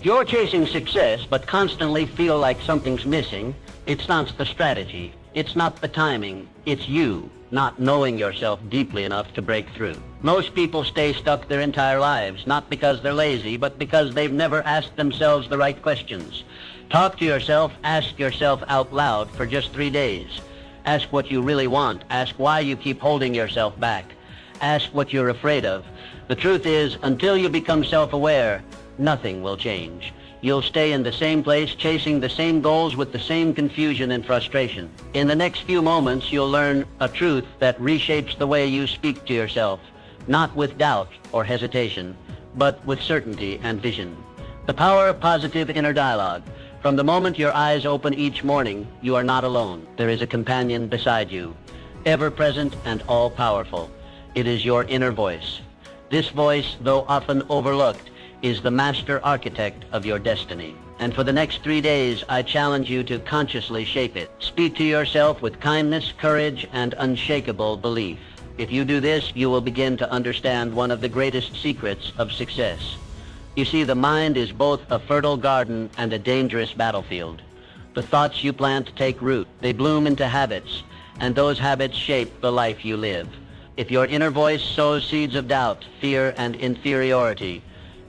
If you're chasing success but constantly feel like something's missing, it's not the strategy, it's not the timing, it's you not knowing yourself deeply enough to break through. Most people stay stuck their entire lives, not because they're lazy, but because they've never asked themselves the right questions. Talk to yourself, ask yourself out loud for just 3 days. Ask what you really want. Ask why you keep holding yourself back. Ask what you're afraid of. The truth is, until you become self-aware, nothing will change. You'll stay in the same place, chasing the same goals with the same confusion and frustration. In the next few moments, you'll learn a truth that reshapes the way you speak to yourself, not with doubt or hesitation, but with certainty and vision. The power of positive inner dialogue. From the moment your eyes open each morning, you are not alone. There is a companion beside you, ever present and all-powerful. It is your inner voice. This voice, though often overlooked, is the master architect of your destiny. And for the next 3 days, I challenge you to consciously shape it. Speak to yourself with kindness, courage, and unshakable belief. If you do this, you will begin to understand one of the greatest secrets of success. You see, the mind is both a fertile garden and a dangerous battlefield. The thoughts you plant take root. They bloom into habits, and those habits shape the life you live. If your inner voice sows seeds of doubt, fear, and inferiority,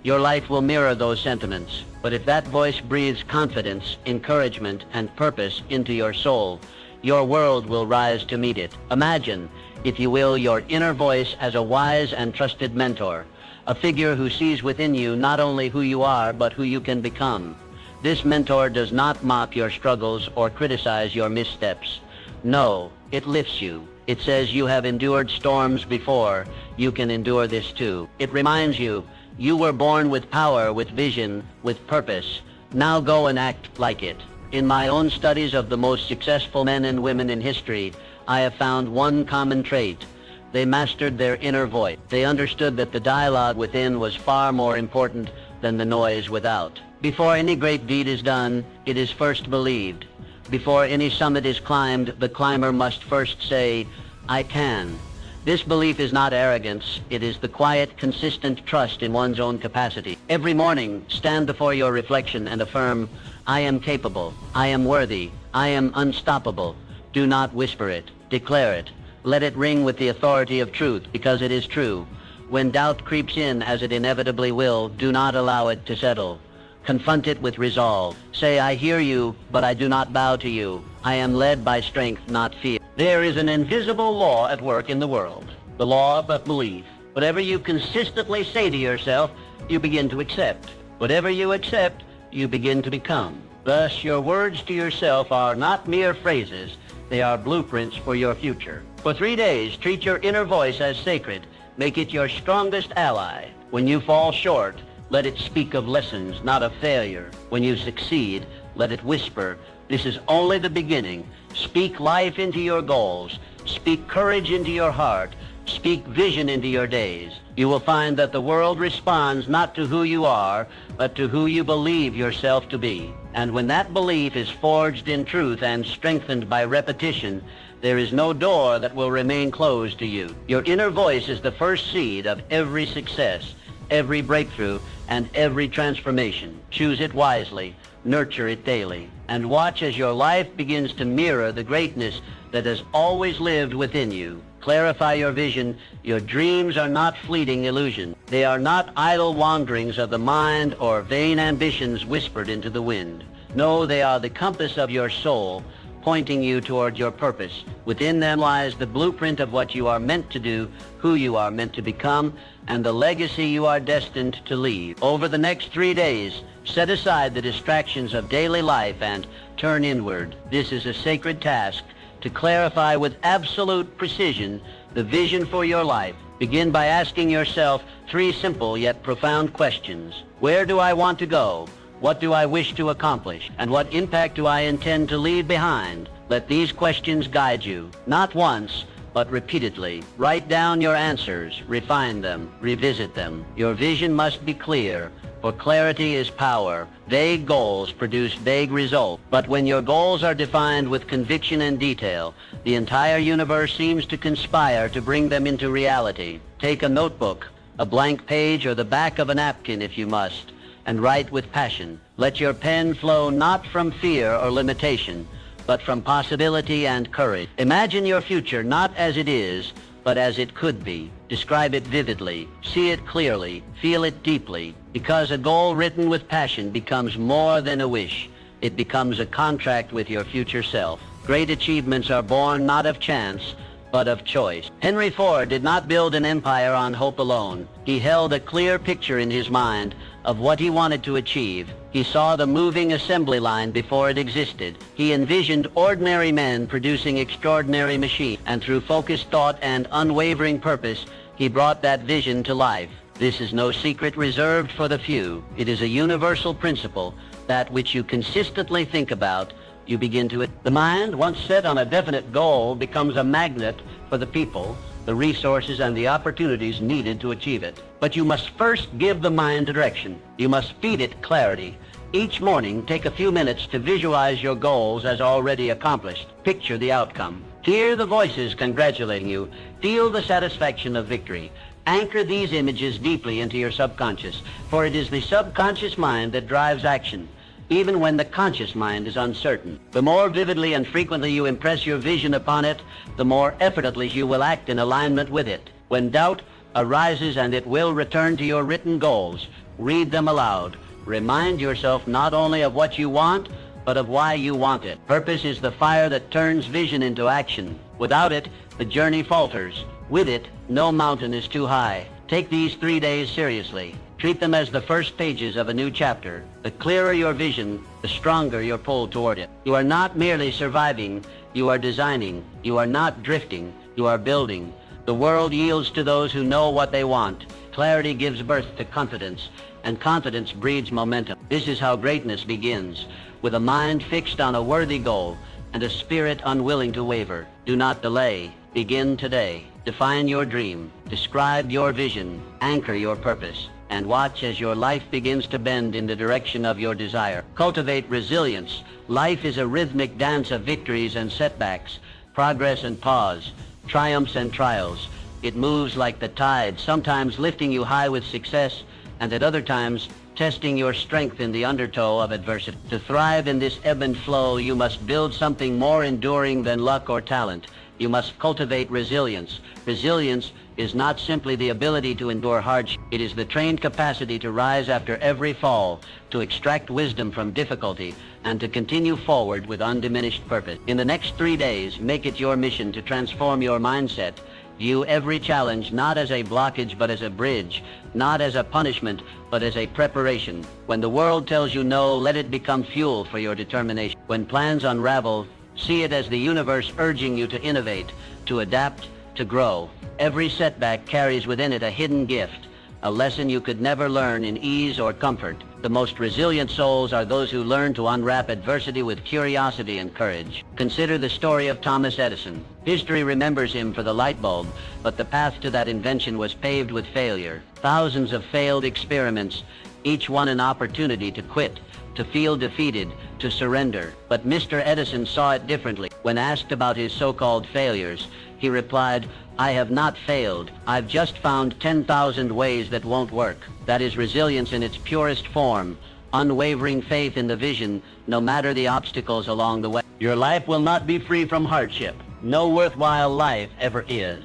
your life will mirror those sentiments. But if that voice breathes confidence, encouragement, and purpose into your soul, your world will rise to meet it. Imagine, if you will, your inner voice as a wise and trusted mentor, a figure who sees within you not only who you are, but who you can become. This mentor does not mock your struggles or criticize your missteps. No, it lifts you. It says you have endured storms before. You can endure this too. It reminds you, you were born with power, with vision, with purpose. Now go and act like it. In my own studies of the most successful men and women in history, I have found one common trait. They mastered their inner voice. They understood that the dialogue within was far more important than the noise without. Before any great deed is done, it is first believed. Before any summit is climbed, the climber must first say, I can. This belief is not arrogance. It is the quiet, consistent trust in one's own capacity. Every morning, stand before your reflection and affirm, I am capable. I am worthy. I am unstoppable. Do not whisper it. Declare it. Let it ring with the authority of truth, because it is true. When doubt creeps in, as it inevitably will, do not allow it to settle. Confront it with resolve. Say, I hear you, but I do not bow to you. I am led by strength, not fear. There is an invisible law at work in the world, the law of belief. Whatever you consistently say to yourself, you begin to accept. Whatever you accept, you begin to become. Thus, your words to yourself are not mere phrases. They are blueprints for your future. For 3 days, treat your inner voice as sacred. Make it your strongest ally. When you fall short, let it speak of lessons, not of failure. When you succeed, let it whisper, this is only the beginning. Speak life into your goals. Speak courage into your heart. Speak vision into your days. You will find that the world responds not to who you are, but to who you believe yourself to be. And when that belief is forged in truth and strengthened by repetition, there is no door that will remain closed to you. Your inner voice is the first seed of every success, every breakthrough, and every transformation. Choose it wisely, nurture it daily, and watch as your life begins to mirror the greatness that has always lived within you. Clarify your vision. Your dreams are not fleeting illusions. They are not idle wanderings of the mind or vain ambitions whispered into the wind. No, they are the compass of your soul, pointing you toward your purpose. Within them lies the blueprint of what you are meant to do, who you are meant to become, and the legacy you are destined to leave. Over the next 3 days, set aside the distractions of daily life and turn inward. This is a sacred task to clarify with absolute precision the vision for your life. Begin by asking yourself 3 simple yet profound questions. Where do I want to go? What do I wish to accomplish? And what impact do I intend to leave behind? Let these questions guide you, not once, but repeatedly. Write down your answers, refine them, revisit them. Your vision must be clear, for clarity is power. Vague goals produce vague results. But when your goals are defined with conviction and detail, the entire universe seems to conspire to bring them into reality. Take a notebook, a blank page, or the back of a napkin if you must. and write with passion. Let your pen flow not from fear or limitation, but from possibility and courage. Imagine your future not as it is, but as it could be. Describe it vividly, see it clearly, feel it deeply, because a goal written with passion becomes more than a wish. It becomes a contract with your future self. Great achievements are born not of chance, but of choice. Henry Ford did not build an empire on hope alone. He held a clear picture in his mind of what he wanted to achieve. He saw the moving assembly line before it existed. He envisioned ordinary men producing extraordinary machines, and through focused thought and unwavering purpose, he brought that vision to life. This is no secret reserved for the few. It is a universal principle that which you consistently think about, you begin to. The mind, once set on a definite goal, becomes a magnet for the people, the resources, and the opportunities needed to achieve it. But you must first give the mind direction. You must feed it clarity. Each morning, take a few minutes to visualize your goals as already accomplished. Picture the outcome. Hear the voices congratulating you. Feel the satisfaction of victory. Anchor these images deeply into your subconscious, for it is the subconscious mind that drives action, even when the conscious mind is uncertain. The more vividly and frequently you impress your vision upon it, the more effortlessly you will act in alignment with it. When doubt arises, and it will return to your written goals, read them aloud. Remind yourself not only of what you want, but of why you want it. Purpose is the fire that turns vision into action. Without it, the journey falters. With it, no mountain is too high. Take these 3 days seriously. Treat them as the first pages of a new chapter. The clearer your vision, the stronger your pull toward it. You are not merely surviving, you are designing. You are not drifting, you are building. The world yields to those who know what they want. Clarity gives birth to confidence, and confidence breeds momentum. This is how greatness begins, with a mind fixed on a worthy goal and a spirit unwilling to waver. Do not delay. Begin today. Define your dream. Describe your vision. Anchor your purpose. And watch as your life begins to bend in the direction of your desire. Cultivate resilience. Life is a rhythmic dance of victories and setbacks, progress and pause, triumphs and trials. It moves like the tide, sometimes lifting you high with success, and at other times testing your strength in the undertow of adversity. To thrive in this ebb and flow, you must build something more enduring than luck or talent. You must cultivate resilience. Resilience is not simply the ability to endure hardship. It is the trained capacity to rise after every fall, to extract wisdom from difficulty, and to continue forward with undiminished purpose. In the next 3 days, make it your mission to transform your mindset. View every challenge not as a blockage but as a bridge, not as a punishment but as a preparation. When the world tells you no, let it become fuel for your determination. When plans unravel, see it as the universe urging you to innovate, to adapt, to grow. Every setback carries within it a hidden gift, a lesson you could never learn in ease or comfort. The most resilient souls are those who learn to unwrap adversity with curiosity and courage. Consider the story of Thomas Edison. History remembers him for the light bulb, but the path to that invention was paved with failure. Thousands of failed experiments, each one an opportunity to quit, to feel defeated, to surrender. But Mr. Edison saw it differently. When asked about his so-called failures, he replied, "I have not failed. I've just found 10,000 ways that won't work." That is resilience in its purest form, unwavering faith in the vision, no matter the obstacles along the way. Your life will not be free from hardship. No worthwhile life ever is.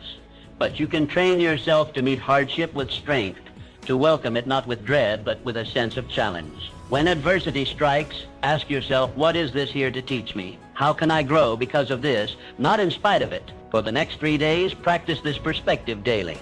But you can train yourself to meet hardship with strength, to welcome it not with dread, but with a sense of challenge. When adversity strikes, ask yourself, what is this here to teach me? How can I grow because of this, not in spite of it? For the next 3 days, practice this perspective daily.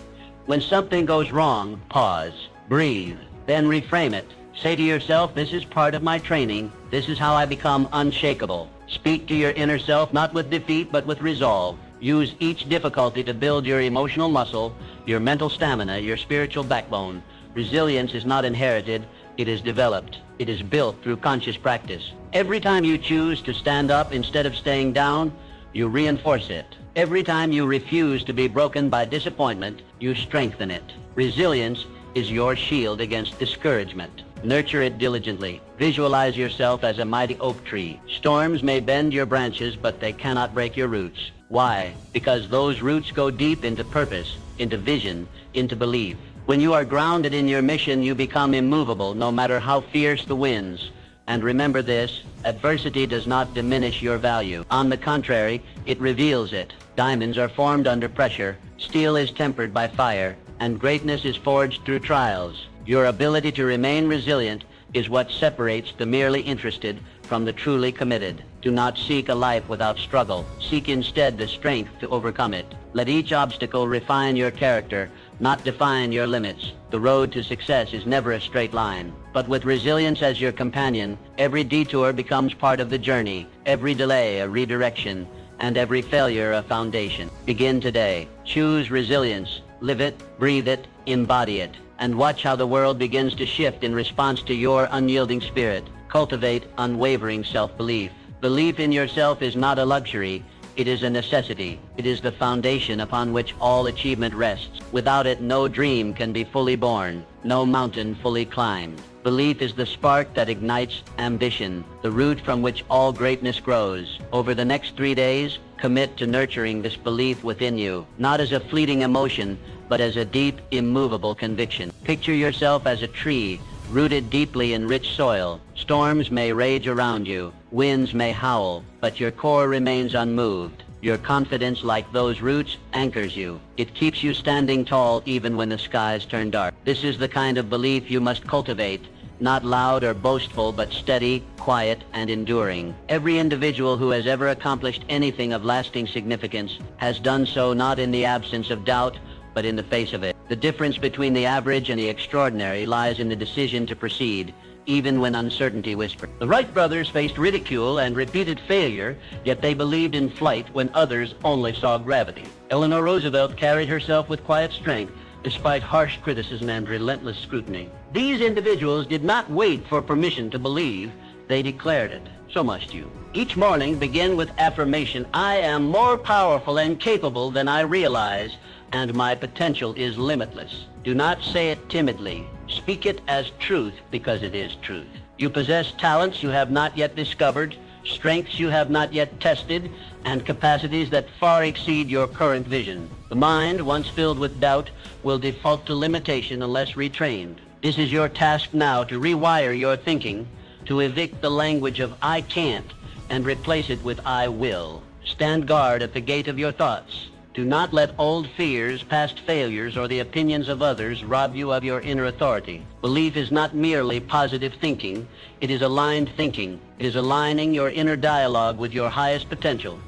When something goes wrong, pause, breathe, then reframe it. Say to yourself, this is part of my training. This is how I become unshakable. Speak to your inner self, not with defeat, but with resolve. Use each difficulty to build your emotional muscle, your mental stamina, your spiritual backbone. Resilience is not inherited, it is developed. It is built through conscious practice. Every time you choose to stand up instead of staying down, you reinforce it. Every time you refuse to be broken by disappointment, you strengthen it. Resilience is your shield against discouragement. Nurture it diligently. Visualize yourself as a mighty oak tree. Storms may bend your branches, but they cannot break your roots. Why? Because those roots go deep into purpose, into vision, into belief. When you are grounded in your mission, you become immovable no matter how fierce the winds. And remember this, adversity does not diminish your value. On the contrary, it reveals it. Diamonds are formed under pressure, steel is tempered by fire, and greatness is forged through trials. Your ability to remain resilient is what separates the merely interested from the truly committed. Do not seek a life without struggle. Seek instead the strength to overcome it. Let each obstacle refine your character, not define your limits. The road to success is never a straight line. But with resilience as your companion, every detour becomes part of the journey, every delay a redirection, and every failure a foundation. Begin today. Choose resilience. Live it, breathe it, embody it, and watch how the world begins to shift in response to your unyielding spirit. Cultivate unwavering self-belief. Belief in yourself is not a luxury. It is a necessity. It is the foundation upon which all achievement rests. Without it, no dream can be fully born, no mountain fully climbed. Belief is the spark that ignites ambition, the root from which all greatness grows. Over the next 3 days, commit to nurturing this belief within you, not as a fleeting emotion, but as a deep, immovable conviction. Picture yourself as a tree, rooted deeply in rich soil. Storms may rage around you, winds may howl, but your core remains unmoved. Your confidence, like those roots, anchors you. It keeps you standing tall even when the skies turn dark. This is the kind of belief you must cultivate, not loud or boastful, but steady, quiet, and enduring. Every individual who has ever accomplished anything of lasting significance has done so not in the absence of doubt, but in the face of it. The difference between the average and the extraordinary lies in the decision to proceed, even when uncertainty whispered. The Wright brothers faced ridicule and repeated failure, yet they believed in flight when others only saw gravity. Eleanor Roosevelt carried herself with quiet strength, despite harsh criticism and relentless scrutiny. These individuals did not wait for permission to believe, they declared it. So must you. Each morning begin with affirmation, I am more powerful and capable than I realize, and my potential is limitless. Do not say it timidly. Speak it as truth because it is truth. You possess talents you have not yet discovered, strengths you have not yet tested, and capacities that far exceed your current vision. The mind, once filled with doubt, will default to limitation unless retrained. This is your task now to rewire your thinking, to evict the language of I can't and replace it with I will. Stand guard at the gate of your thoughts. Do not let old fears, past failures, or the opinions of others rob you of your inner authority. Belief is not merely positive thinking. It is aligned thinking. It is aligning your inner dialogue with your highest potential.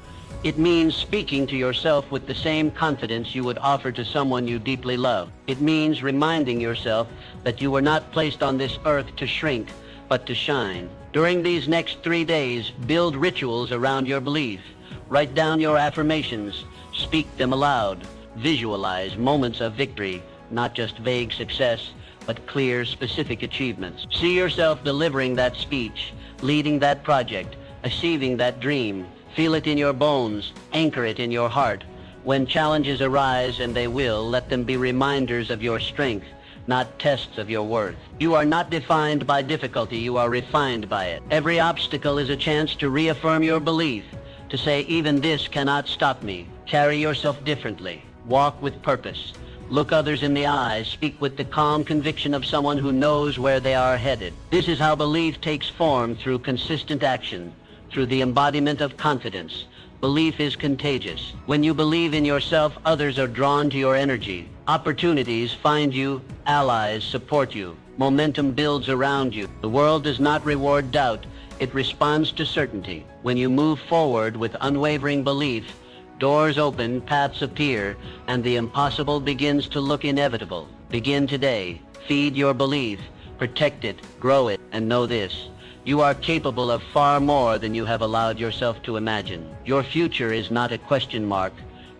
It means speaking to yourself with the same confidence you would offer to someone you deeply love. It means reminding yourself that you were not placed on this earth to shrink, but to shine. During these next 3 days, build rituals around your belief. Write down your affirmations. Speak them aloud. Visualize moments of victory, not just vague success, but clear, specific achievements. See yourself delivering that speech, leading that project, achieving that dream. Feel it in your bones, anchor it in your heart. When challenges arise, and they will, let them be reminders of your strength, not tests of your worth. You are not defined by difficulty, you are refined by it. Every obstacle is a chance to reaffirm your belief, to say, even this cannot stop me. Carry yourself differently. Walk with purpose. Look others in the eyes. Speak with the calm conviction of someone who knows where they are headed. This is how belief takes form, through consistent action, through the embodiment of confidence. Belief is contagious. When you believe in yourself, others are drawn to your energy. Opportunities find you, allies support you. Momentum builds around you. The world does not reward doubt. It responds to certainty. When you move forward with unwavering belief, doors open, paths appear, and the impossible begins to look inevitable. Begin today. Feed your belief. Protect it, grow it, and know this. You are capable of far more than you have allowed yourself to imagine. Your future is not a question mark.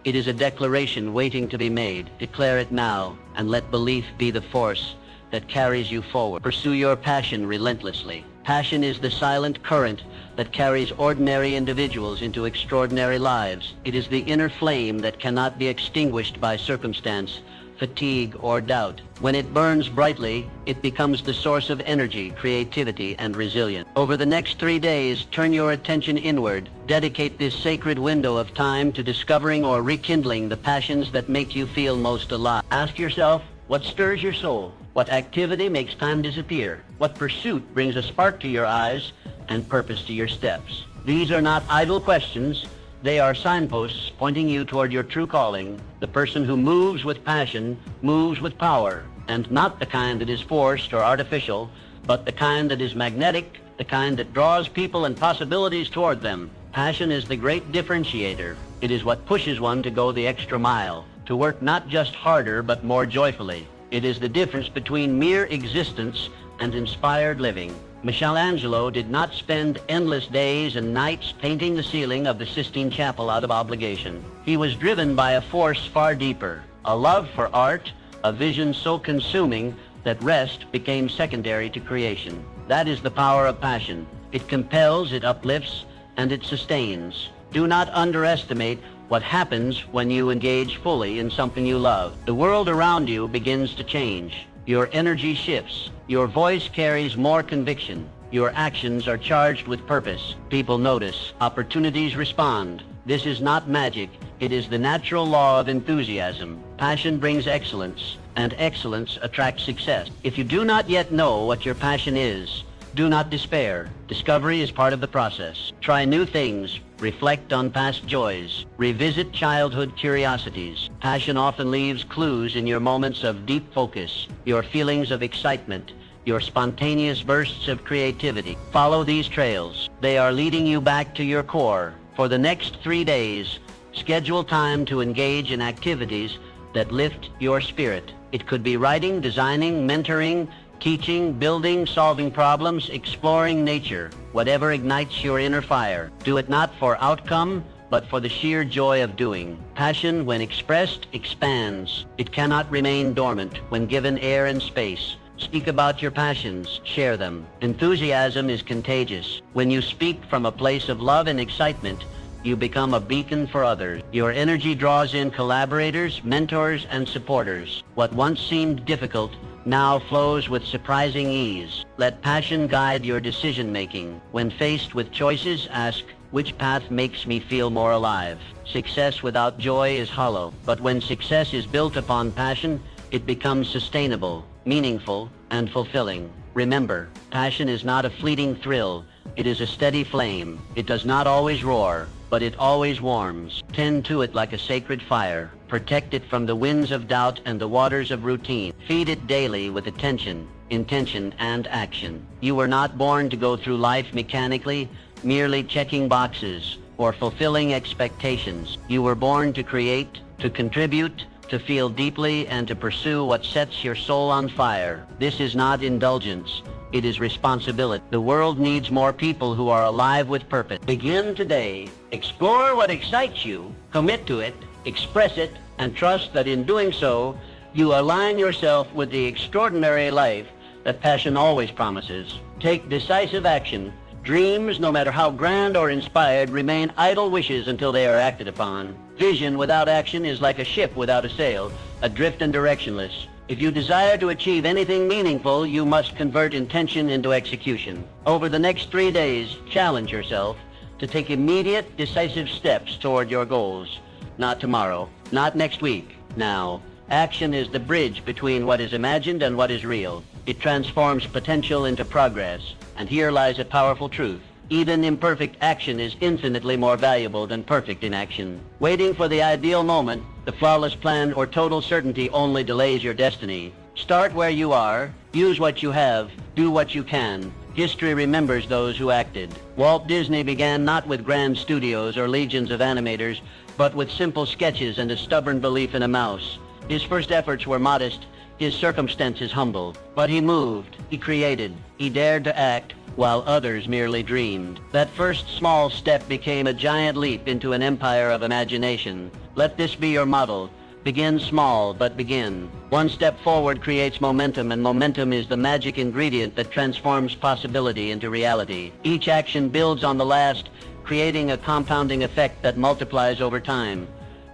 It is a declaration waiting to be made. Declare it now, and let belief be the force that carries you forward. Pursue your passion relentlessly. Passion is the silent current that carries ordinary individuals into extraordinary lives. It is the inner flame that cannot be extinguished by circumstance, fatigue, or doubt. When it burns brightly, it becomes the source of energy, creativity, and resilience. Over the next 3 days, turn your attention inward. Dedicate this sacred window of time to discovering or rekindling the passions that make you feel most alive. Ask yourself, What stirs your soul? What activity makes time disappear? What pursuit brings a spark to your eyes and purpose to your steps? These are not idle questions. They are signposts pointing you toward your true calling. The person who moves with passion moves with power, and not the kind that is forced or artificial, but the kind that is magnetic, the kind that draws people and possibilities toward them. Passion is the great differentiator. It is what pushes one to go the extra mile, to work not just harder but more joyfully. It is the difference between mere existence and inspired living. Michelangelo did not spend endless days and nights painting the ceiling of the Sistine Chapel out of obligation. He was driven by a force far deeper, a love for art, a vision so consuming that rest became secondary to creation. That is the power of passion. It compels, it uplifts, and it sustains. Do not underestimate what happens when you engage fully in something you love. The world around you begins to change. Your energy shifts. Your voice carries more conviction. Your actions are charged with purpose. People notice. Opportunities respond. This is not magic. It is the natural law of enthusiasm. Passion brings excellence, and excellence attracts success. If you do not yet know what your passion is, do not despair. Discovery is part of the process. Try new things. Reflect on past joys. Revisit childhood curiosities. Passion often leaves clues in your moments of deep focus, your feelings of excitement, your spontaneous bursts of creativity. Follow these trails. They are leading you back to your core. For the next 3 days, schedule time to engage in activities that lift your spirit. It could be writing, designing, mentoring, teaching, building, solving problems, exploring nature. Whatever ignites your inner fire. Do it not for outcome, but for the sheer joy of doing. Passion, when expressed, expands. It cannot remain dormant when given air and space. Speak about your passions. Share them. Enthusiasm is contagious. When you speak from a place of love and excitement, you become a beacon for others. Your energy draws in collaborators, mentors, and supporters. What once seemed difficult now flows with surprising ease. Let passion guide your decision-making. When faced with choices, ask, which path makes me feel more alive? Success without joy is hollow, but when success is built upon passion, it becomes sustainable, meaningful, and fulfilling. Remember, passion is not a fleeting thrill. It is a steady flame. It does not always roar, but it always warms. Tend to it like a sacred fire. Protect it from the winds of doubt and the waters of routine. Feed it daily with attention, intention, and action. You were not born to go through life mechanically, merely checking boxes or fulfilling expectations. You were born to create, to contribute, to feel deeply, and to pursue what sets your soul on fire. This is not indulgence. It is responsibility. The world needs more people who are alive with purpose. Begin today. Explore what excites you, commit to it, express it, and trust that in doing so, you align yourself with the extraordinary life that passion always promises. Take decisive action. Dreams, no matter how grand or inspired, remain idle wishes until they are acted upon. Vision without action is like a ship without a sail, adrift and directionless. If you desire to achieve anything meaningful, you must convert intention into execution. Over the next 3 days, challenge yourself to take immediate, decisive steps toward your goals. Not tomorrow, not next week, now. Action is the bridge between what is imagined and what is real. It transforms potential into progress. And here lies a powerful truth. Even imperfect action is infinitely more valuable than perfect inaction. Waiting for the ideal moment, the flawless plan, or total certainty only delays your destiny. Start where you are, use what you have, do what you can. History remembers those who acted. Walt Disney began not with grand studios or legions of animators, but with simple sketches and a stubborn belief in a mouse. His first efforts were modest, his circumstances humble, but he moved, he created, he dared to act, while others merely dreamed. That first small step became a giant leap into an empire of imagination. Let this be your model. Begin small, but begin. One step forward creates momentum, and momentum is the magic ingredient that transforms possibility into reality. Each action builds on the last, creating a compounding effect that multiplies over time.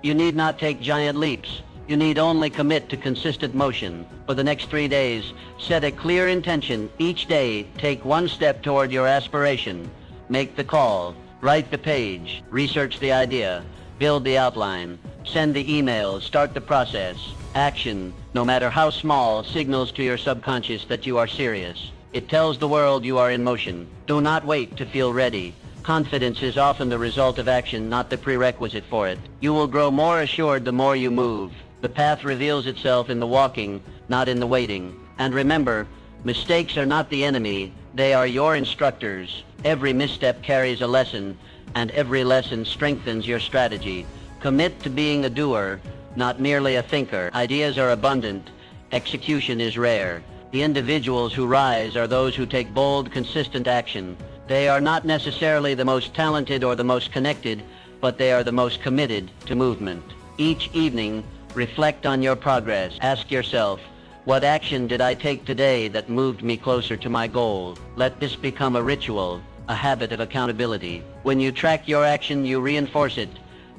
You need not take giant leaps. You need only commit to consistent motion. For the next 3 days, set a clear intention. Each day, take one step toward your aspiration. Make the call. Write the page. Research the idea. Build the outline. Send the email. Start the process. Action. no matter how small, signals to your subconscious that you are serious. It tells the world you are in motion. Do not wait to feel ready. Confidence is often the result of action, not the prerequisite for it. You will grow more assured the more you move. The path reveals itself in the walking, not in the waiting. And remember, mistakes are not the enemy. They are your instructors. Every misstep carries a lesson, and every lesson strengthens your strategy. Commit to being a doer, not merely a thinker. Ideas are abundant. Execution is rare. The individuals who rise are those who take bold, consistent action. They are not necessarily the most talented or the most connected, but they are the most committed to movement. Each evening, reflect on your progress. Ask yourself, what action did I take today that moved me closer to my goal? Let this become a ritual, a habit of accountability. When you track your action, you reinforce it.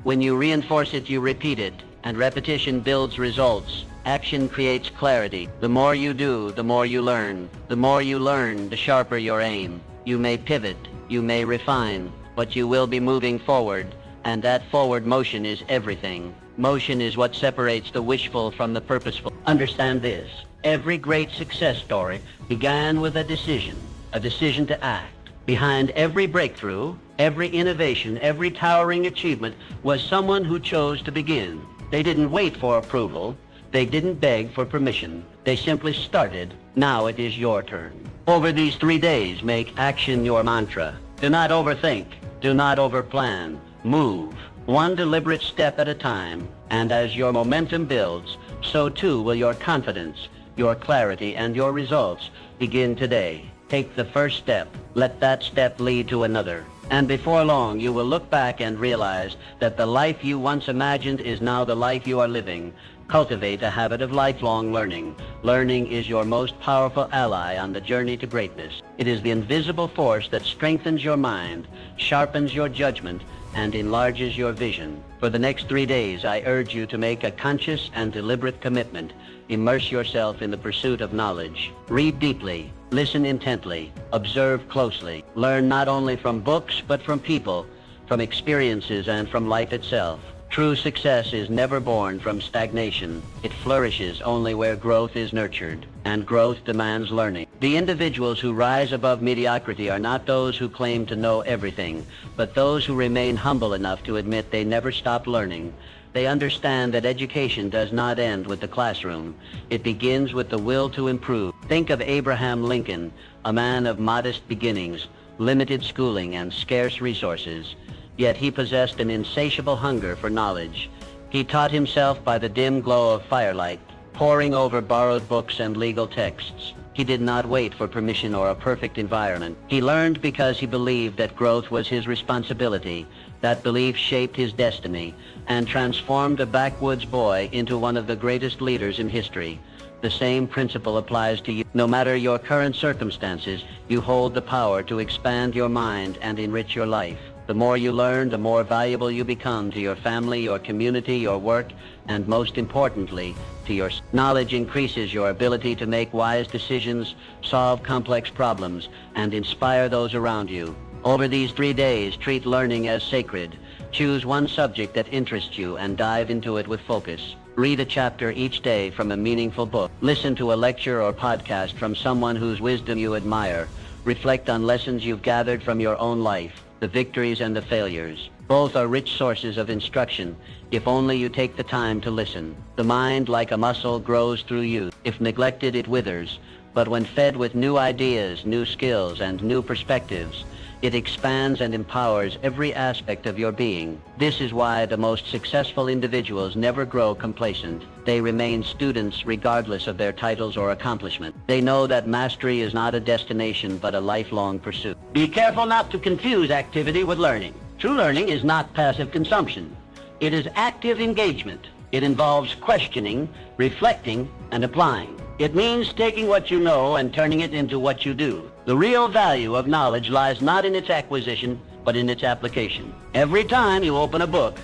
When you reinforce it, you repeat it. And repetition builds results. Action creates clarity. The more you do, the more you learn. The more you learn, the sharper your aim. You may pivot, you may refine, but you will be moving forward, and that forward motion is everything. Motion is what separates the wishful from the purposeful. Understand this. Every great success story began with a decision to act. Behind every breakthrough, every innovation, every towering achievement was someone who chose to begin. They didn't wait for approval. They didn't beg for permission. They simply started. Now it is your turn. Over these 3 days, make action your mantra. Do not overthink. Do not overplan. Move, one deliberate step at a time. And as your momentum builds, so too will your confidence, your clarity, and your results begin today. Take the first step. Let that step lead to another. And before long, you will look back and realize that the life you once imagined is now the life you are living. Cultivate a habit of lifelong learning. Learning is your most powerful ally on the journey to greatness. It is the invisible force that strengthens your mind, sharpens your judgment, and enlarges your vision. For the next 3 days, I urge you to make a conscious and deliberate commitment. Immerse yourself in the pursuit of knowledge. Read deeply, listen intently, observe closely. Learn not only from books, but from people, from experiences, and from life itself. True success is never born from stagnation. It flourishes only where growth is nurtured, and growth demands learning. The individuals who rise above mediocrity are not those who claim to know everything, but those who remain humble enough to admit they never stopped learning. They understand that education does not end with the classroom. It begins with the will to improve. Think of Abraham Lincoln, a man of modest beginnings, limited schooling, and scarce resources. Yet he possessed an insatiable hunger for knowledge. He taught himself by the dim glow of firelight, poring over borrowed books and legal texts. He did not wait for permission or a perfect environment. He learned because he believed that growth was his responsibility. That belief shaped his destiny and transformed a backwoods boy into one of the greatest leaders in history. The same principle applies to you. No matter your current circumstances, you hold the power to expand your mind and enrich your life. The more you learn, the more valuable you become to your family, your community, your work, and most importantly, to your knowledge increases your ability to make wise decisions, solve complex problems, and inspire those around you. Over these 3 days, treat learning as sacred. Choose one subject that interests you and dive into it with focus. Read a chapter each day from a meaningful book. Listen to a lecture or podcast from someone whose wisdom you admire. Reflect on lessons you've gathered from your own life, the victories and the failures. Both are rich sources of instruction, if only you take the time to listen. The mind, like a muscle, grows through youth. If neglected, it withers. But when fed with new ideas, new skills, and new perspectives, it expands and empowers every aspect of your being. This is why the most successful individuals never grow complacent. They remain students regardless of their titles or accomplishment. They know that mastery is not a destination but a lifelong pursuit. Be careful not to confuse activity with learning. True learning is not passive consumption. It is active engagement. It involves questioning, reflecting, and applying. It means taking what you know and turning it into what you do. The real value of knowledge lies not in its acquisition, but in its application. Every time you open a book,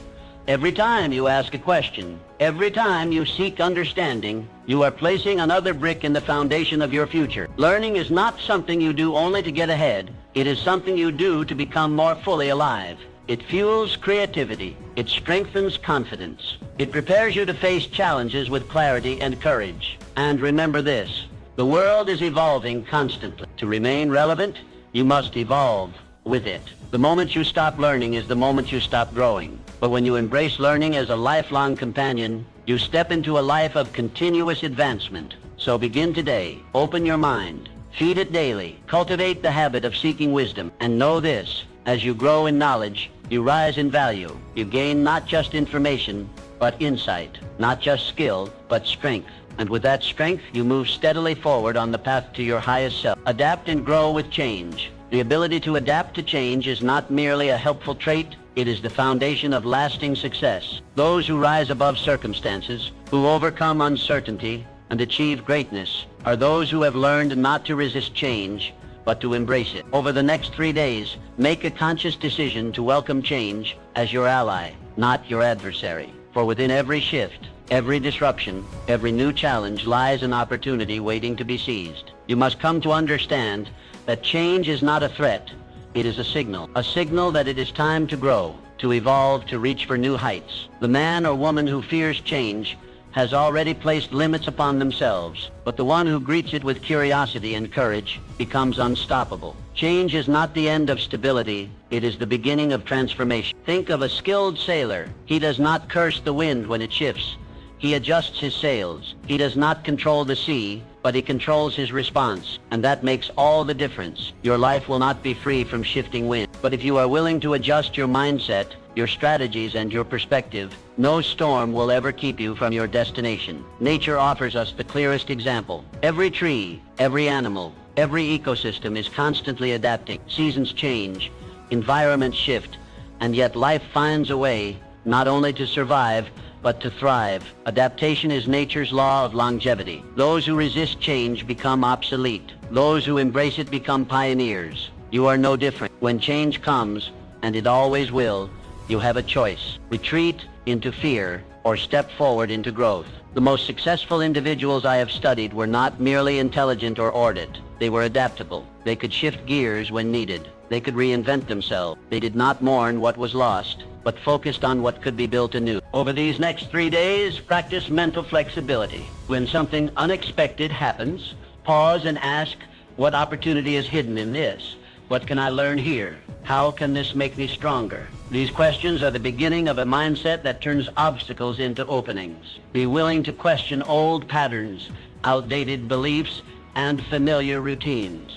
every time you ask a question, every time you seek understanding, you are placing another brick in the foundation of your future. Learning is not something you do only to get ahead. It is something you do to become more fully alive. It fuels creativity. It strengthens confidence. It prepares you to face challenges with clarity and courage. And remember this, the world is evolving constantly. To remain relevant, you must evolve with it. The moment you stop learning is the moment you stop growing. But when you embrace learning as a lifelong companion, you step into a life of continuous advancement. So begin today. Open your mind. Feed it daily. Cultivate the habit of seeking wisdom. And know this, as you grow in knowledge, you rise in value. You gain not just information, but insight. Not just skill, but strength. And with that strength, you move steadily forward on the path to your highest self. Adapt and grow with change. The ability to adapt to change is not merely a helpful trait, it is the foundation of lasting success. Those who rise above circumstances, who overcome uncertainty, and achieve greatness, are those who have learned not to resist change, but to embrace it. Over the next 3 days, make a conscious decision to welcome change as your ally, not your adversary. For within every shift, every disruption, every new challenge lies an opportunity waiting to be seized. You must come to understand that change is not a threat, it is a signal that it is time to grow, to evolve, to reach for new heights. The man or woman who fears change has already placed limits upon themselves, but the one who greets it with curiosity and courage becomes unstoppable. Change is not the end of stability, it is the beginning of transformation. Think of a skilled sailor. He does not curse the wind when it shifts. He adjusts his sails. He does not control the sea, but he controls his response, and that makes all the difference. Your life will not be free from shifting wind, but if you are willing to adjust your mindset, your strategies, and your perspective, no storm will ever keep you from your destination. Nature offers us the clearest example. Every tree, every animal, every ecosystem is constantly adapting. Seasons change, environments shift, and yet life finds a way not only to survive, but to thrive. Adaptation is nature's law of longevity. Those who resist change become obsolete. Those who embrace it become pioneers. You are no different. When change comes, and it always will, you have a choice. Retreat into fear or step forward into growth. The most successful individuals I have studied were not merely intelligent or ordered. They were adaptable. They could shift gears when needed. They could reinvent themselves. They did not mourn what was lost, but focused on what could be built anew. Over these next 3 days, practice mental flexibility. When something unexpected happens, pause and ask, what opportunity is hidden in this? What can I learn here? How can this make me stronger? These questions are the beginning of a mindset that turns obstacles into openings. Be willing to question old patterns, outdated beliefs, and familiar routines.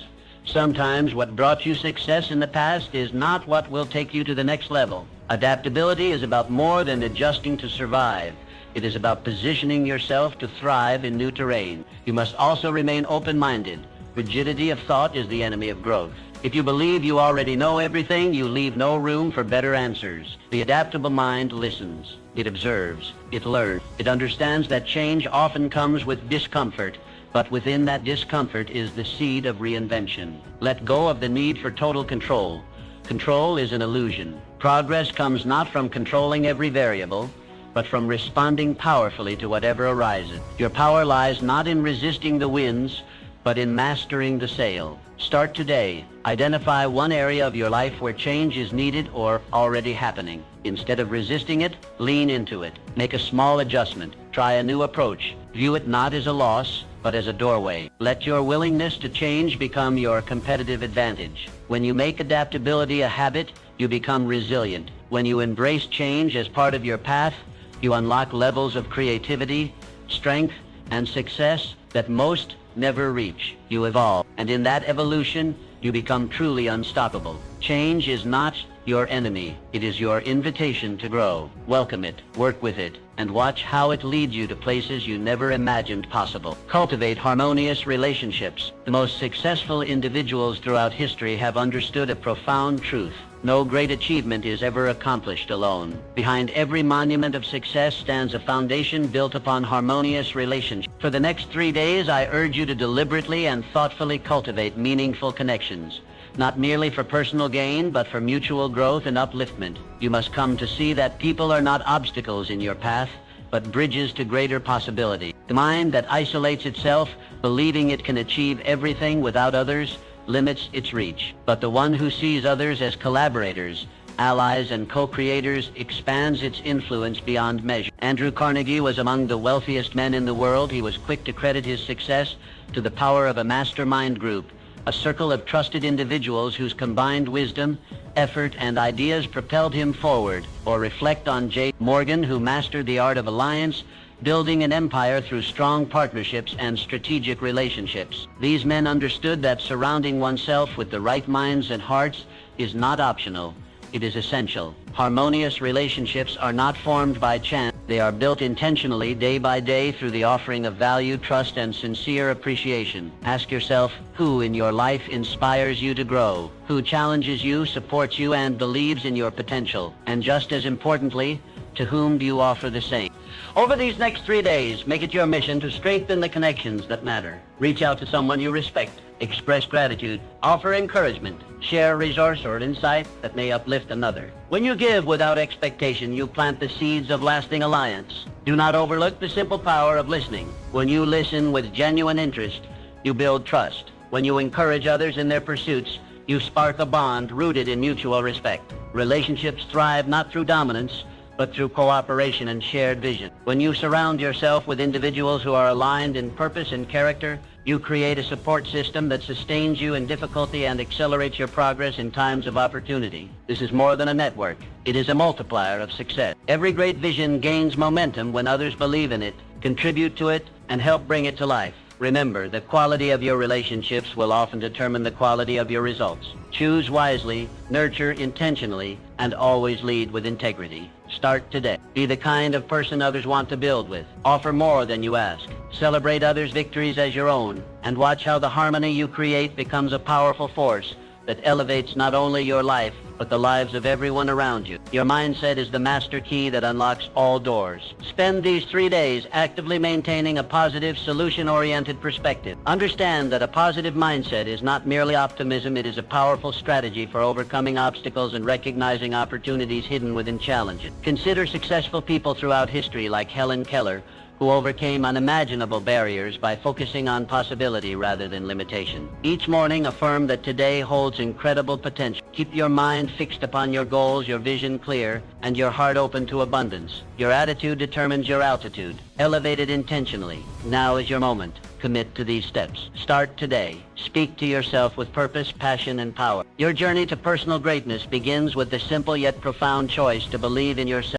Sometimes what brought you success in the past is not what will take you to the next level. Adaptability is about more than adjusting to survive. It is about positioning yourself to thrive in new terrain. You must also remain open-minded. Rigidity of thought is the enemy of growth. If you believe you already know everything, you leave no room for better answers. The adaptable mind listens. It observes. It learns. It understands that change often comes with discomfort, but within that discomfort is the seed of reinvention. Let go of the need for total control. Control is an illusion. Progress comes not from controlling every variable, but from responding powerfully to whatever arises. Your power lies not in resisting the winds, but in mastering the sail. Start today. Identify one area of your life where change is needed or already happening. Instead of resisting it, lean into it. Make a small adjustment. Try a new approach. View it not as a loss, but as a doorway. Let your willingness to change become your competitive advantage. When you make adaptability a habit, you become resilient. When you embrace change as part of your path, you unlock levels of creativity, strength, and success that most never reach. You evolve, and in that evolution, you become truly unstoppable. Change is not your enemy. It is your invitation to grow. Welcome it, work with it, and watch how it leads you to places you never imagined possible. Cultivate harmonious relationships. The most successful individuals throughout history have understood a profound truth. No great achievement is ever accomplished alone. Behind every monument of success stands a foundation built upon harmonious relationships. For the next 3 days, I urge you to deliberately and thoughtfully cultivate meaningful connections. Not merely for personal gain, but for mutual growth and upliftment. You must come to see that people are not obstacles in your path, but bridges to greater possibility. The mind that isolates itself, believing it can achieve everything without others, limits its reach. But the one who sees others as collaborators, allies, and co-creators expands its influence beyond measure. Andrew Carnegie was among the wealthiest men in the world. He was quick to credit his success to the power of a mastermind group, a circle of trusted individuals whose combined wisdom, effort, and ideas propelled him forward. Or reflect on J. Morgan, who mastered the art of alliance, building an empire through strong partnerships and strategic relationships. These men understood that surrounding oneself with the right minds and hearts is not optional. It is essential. Harmonious relationships are not formed by chance. They are built intentionally day by day through the offering of value, trust, and sincere appreciation. Ask yourself, who in your life inspires you to grow? Who challenges you, supports you, and believes in your potential? And just as importantly, to whom do you offer the same? Over these next 3 days, make it your mission to strengthen the connections that matter. Reach out to someone you respect. Express gratitude. Offer encouragement. Share a resource or insight that may uplift another. When you give without expectation, you plant the seeds of lasting alliance. Do not overlook the simple power of listening. When you listen with genuine interest, you build trust. When you encourage others in their pursuits, you spark a bond rooted in mutual respect. Relationships thrive not through dominance, but through cooperation and shared vision. When you surround yourself with individuals who are aligned in purpose and character, you create a support system that sustains you in difficulty and accelerates your progress in times of opportunity. This is more than a network. It is a multiplier of success. Every great vision gains momentum when others believe in it, contribute to it, and help bring it to life. Remember, the quality of your relationships will often determine the quality of your results. Choose wisely, nurture intentionally, and always lead with integrity. Start today. Be the kind of person others want to build with. Offer more than you ask. Celebrate others' victories as your own, and watch how the harmony you create becomes a powerful force that elevates not only your life, but the lives of everyone around you. Your mindset is the master key that unlocks all doors. Spend these 3 days actively maintaining a positive, solution-oriented perspective. Understand that a positive mindset is not merely optimism, it is a powerful strategy for overcoming obstacles and recognizing opportunities hidden within challenges. Consider successful people throughout history like Helen Keller, who overcame unimaginable barriers by focusing on possibility rather than limitation. Each morning, affirm that today holds incredible potential. Keep your mind fixed upon your goals, your vision clear, and your heart open to abundance. Your attitude determines your altitude. Elevate it intentionally. Now is your moment. Commit to these steps. Start today. Speak to yourself with purpose, passion, and power. Your journey to personal greatness begins with the simple yet profound choice to believe in yourself.